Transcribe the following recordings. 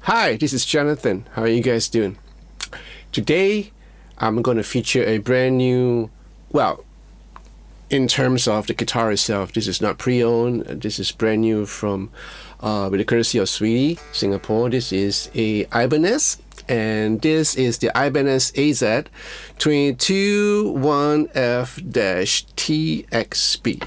Hi, this is Jonathan. How are you guys doing? Today, I'm going to feature a brand new, well, in terms of the guitar itself, this is not pre-owned. This is brand new from, with the courtesy of Swee Lee Singapore. This is a Ibanez, and this is the Ibanez AZ22S1F TXB.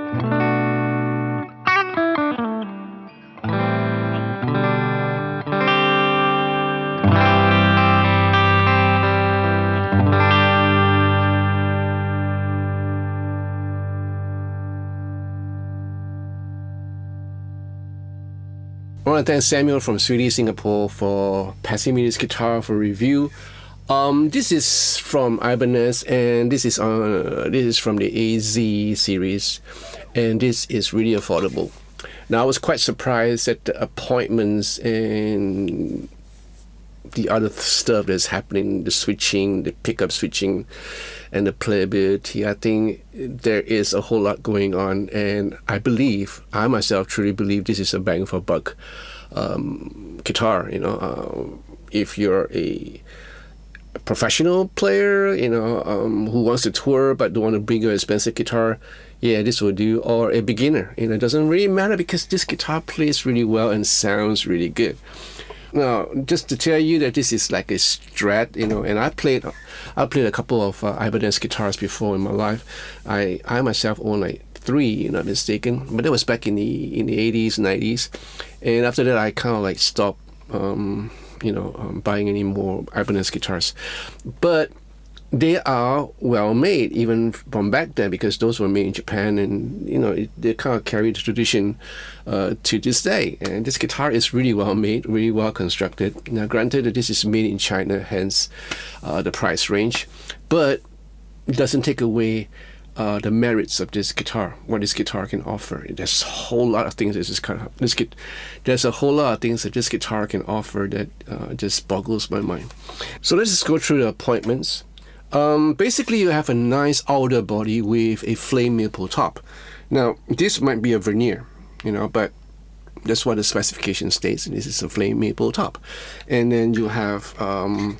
I want to thank Samuel from Swee Lee Singapore for passing me this guitar for review. This is from Ibanez, and this is from the AZ series, and this is really affordable. Now, I was quite surprised at the appointments and the other stuff that's happening, the switching, the pickup switching, and the playability. I think there is a whole lot going on, and I myself truly believe this is a bang for buck guitar. If you're a professional player, who wants to tour but don't want to bring an expensive guitar, yeah, this will do. Or a beginner, it doesn't really matter because this guitar plays really well and sounds really good. Now, just to tell you that this is like a Strat, and I played a couple of Ibanez guitars before in my life. I myself own like 3, not mistaken, but that was back in the 80s, 90s, and after that I kind of like stopped, buying any more Ibanez guitars. But they are well made even from back then, because those were made in Japan, and they kind of carry the tradition to this day. And this guitar is really well made, really well constructed. Now, granted that this is made in China, hence the price range, but it doesn't take away the merits of this guitar, what this guitar can offer. There's a whole lot of things that this guitar can offer that just boggles my mind. So let's just go through the appointments. Basically, you have a nice Alder body with a flame maple top. Now, this might be a veneer, but that's what the specification states, and this is a flame maple top. And then you have a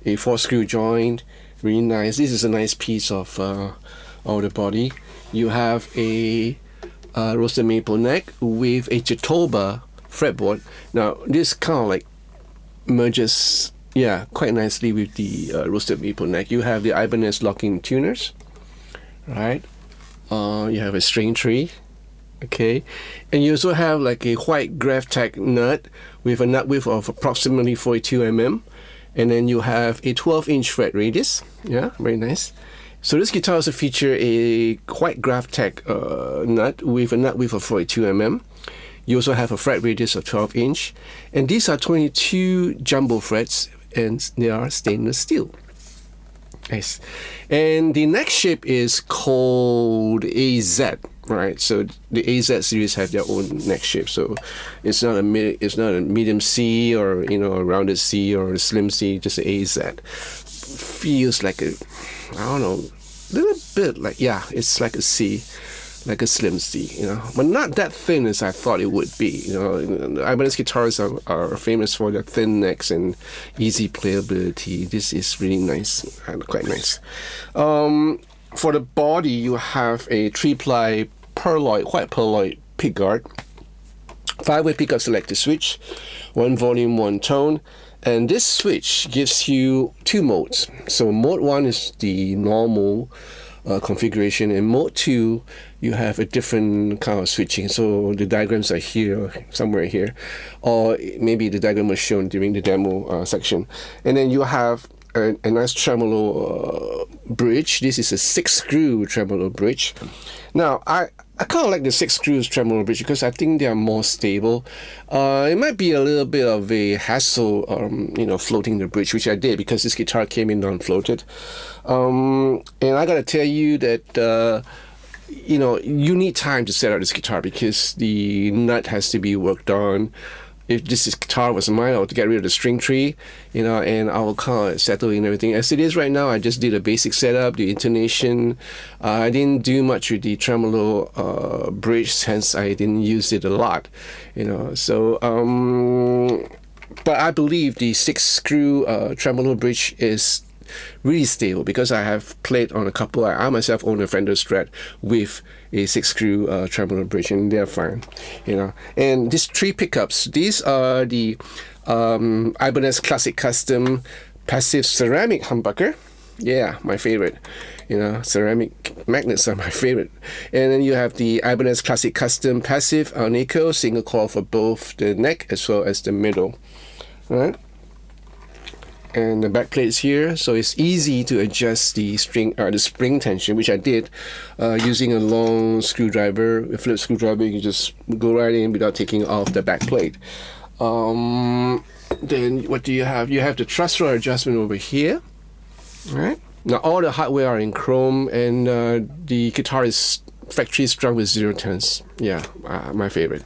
4-screw joint, really nice. This is a nice piece of Alder body. You have a roasted maple neck with a Jatoba fretboard. Now, this kind of like merges quite nicely with the roasted maple neck. You have the Ibanez locking tuners, right? You have a string tree, okay, and you also have like a white GraphTech nut with a nut width of approximately 42 mm, and then you have a 12-inch fret radius. Yeah, very nice. So this guitar also features a white GraphTech nut with a nut width of 42 mm. You also have a fret radius of 12-inch, and these are 22 jumbo frets, and they are stainless steel. Nice. And the neck shape is called AZ, right? So the AZ series have their own neck shape. So it's not a medium C or a rounded C or a slim C, just an AZ. Feels like a little bit like, it's like a C, like a slim C, but not that thin as I thought it would be. Ibanez guitars are famous for their thin necks and easy playability. This is really nice and quite nice. For the body, you have a 3-ply white pearloid pickguard, 5-way pickup selector switch, 1 volume, 1 tone. And this switch gives you 2 modes. So mode 1 is the normal configuration, and mode 2 you have a different kind of switching. So the diagrams are here, somewhere here, or maybe the diagram was shown during the demo section. And then you have a nice tremolo bridge. This is a 6-screw tremolo bridge. Now, I kind of like the 6-screw tremolo bridge because I think they are more stable. It might be a little bit of a hassle, floating the bridge, which I did because this guitar came in non-floated. And I gotta tell you that you need time to set up this guitar because the nut has to be worked on. If this guitar was mine, I would get rid of the string tree, and I will kind of settle in everything. As it is right now, I just did a basic setup, the intonation. I didn't do much with the tremolo bridge, hence I didn't use it a lot, So, but I believe the 6-screw tremolo bridge is really stable because I have played on a couple. I myself own a Fender Strat with a 6-screw tremolo bridge, and they're fine, And these 3 pickups, these are the Ibanez Classic Custom Passive Ceramic Humbucker. Yeah, my favorite. You know, ceramic magnets are my favorite. And then you have the Ibanez Classic Custom Passive nickel single coil for both the neck as well as the middle. All right. And the back plates here, so it's easy to adjust the spring tension, which I did using a long screwdriver. A flip screwdriver, you can just go right in without taking off the back plate. Then what do you have? You have the truss rod adjustment over here. All right. Now all the hardware are in chrome, and the guitar is factory strung with 0 turns. Yeah, my favorite.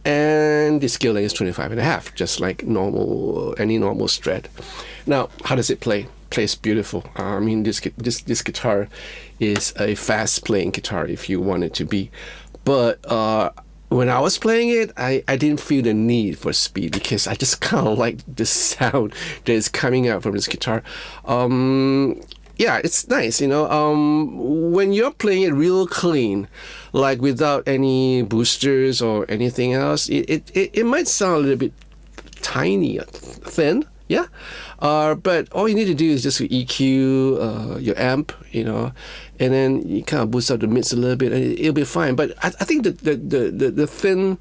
And the scale length is 25.5, just like any normal Strat. Now, how does it play? Plays beautiful. I mean, this guitar is a fast playing guitar if you want it to be, but when I was playing it, I didn't feel the need for speed because I just kind of like the sound that is coming out from this guitar. Yeah, it's nice, you know. When you're playing it real clean, like without any boosters or anything else, it might sound a little bit tiny, thin, yeah. But all you need to do is just EQ your amp, you know, and then you kind of boost up the mids a little bit, and it'll be fine. But I think that the thin,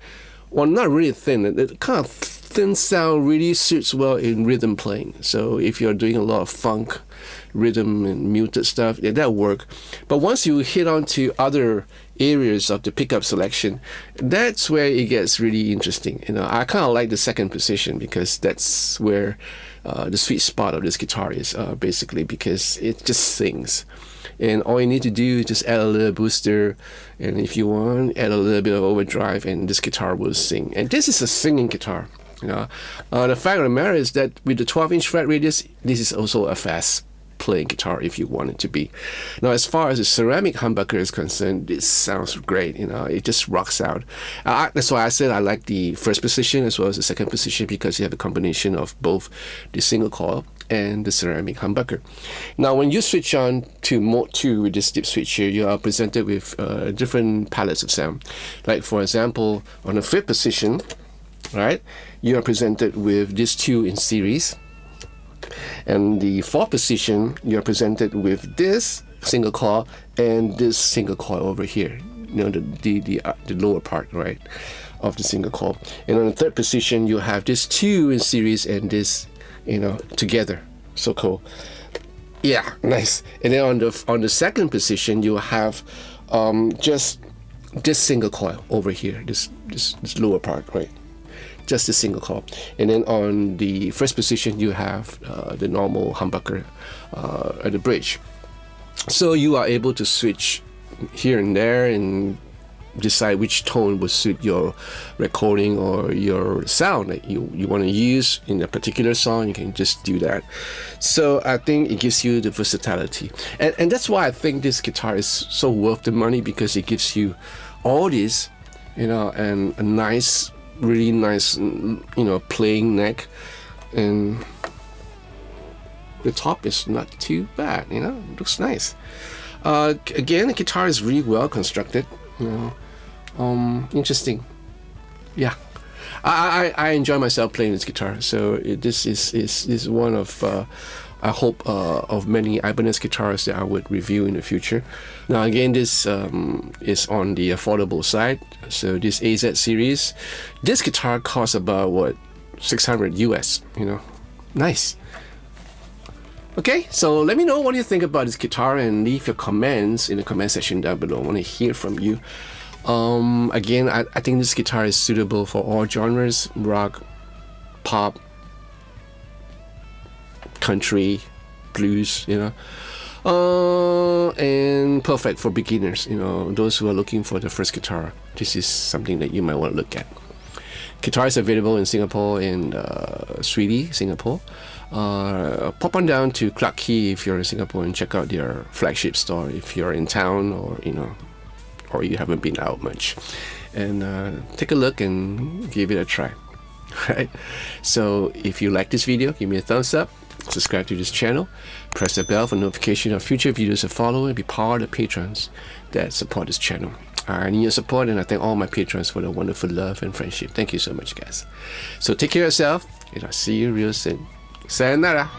well, not really thin, the kind of thin sound really suits well in rhythm playing. So if you're doing a lot of funk, rhythm and muted stuff, yeah, that'll work. But once you hit on to other areas of the pickup selection, that's where it gets really interesting. You know, I kind of like the second position because that's where the sweet spot of this guitar is, basically, because it just sings. And all you need to do is just add a little booster, and if you want, add a little bit of overdrive, and this guitar will sing. And this is a singing guitar. You know, the fact of the matter is that with the 12-inch fret radius, this is also a fast playing guitar if you want it to be. Now, as far as the ceramic humbucker is concerned, this sounds great. You know, it just rocks out. That's why I said I like the first position as well as the second position, because you have a combination of both the single coil and the ceramic humbucker. Now, when you switch on to mode 2 with this dip switch here, you are presented with different palettes of sound. Like, for example, on the 5th position, right, you are presented with these 2 in series. And the 4th position, you're presented with this single coil and this single coil over here. You know, the lower part, right, of the single coil. And on the 3rd position, you have this 2 in series and this, you know, together. So cool. Yeah, nice. And then on the 2nd position, you have just this single coil over here, this lower part, right? Just a single coil. And then on the 1st position, you have the normal humbucker at the bridge. So you are able to switch here and there and decide which tone will suit your recording or your sound that you want to use in a particular song. You can just do that. So I think it gives you the versatility. And that's why I think this guitar is so worth the money, because it gives you all this, you know, and a nice, really nice, you know, playing neck, and the top is not too bad, you know, it looks nice. Again, the guitar is really well constructed, you know. Interesting. Yeah, I enjoy myself playing this guitar. So this is one of I hope of many Ibanez guitars that I would review in the future. Now again, this is on the affordable side. So this AZ series, this guitar costs about what, $600 US, you know. Nice. Okay, so let me know what you think about this guitar and leave your comments in the comment section down below. I want to hear from you. Again, I think this guitar is suitable for all genres: rock, pop, country, blues, you know, and perfect for beginners, you know, those who are looking for the first guitar. This is something that you might want to look at. Guitar is available in Singapore and Swee Lee Singapore. Pop on down to Clarke Quay if you're in Singapore and check out their flagship store if you're in town, or you know, or you haven't been out much, and take a look and give it a try. Right? So if you like this video, give me a thumbs up, subscribe to this channel, press the bell for notification of future videos to follow, and be part of the patrons that support this channel. I need your support, and I thank all my patrons for the wonderful love and friendship. Thank you so much, guys. So take care of yourself, and I'll see you real soon. Sayonara.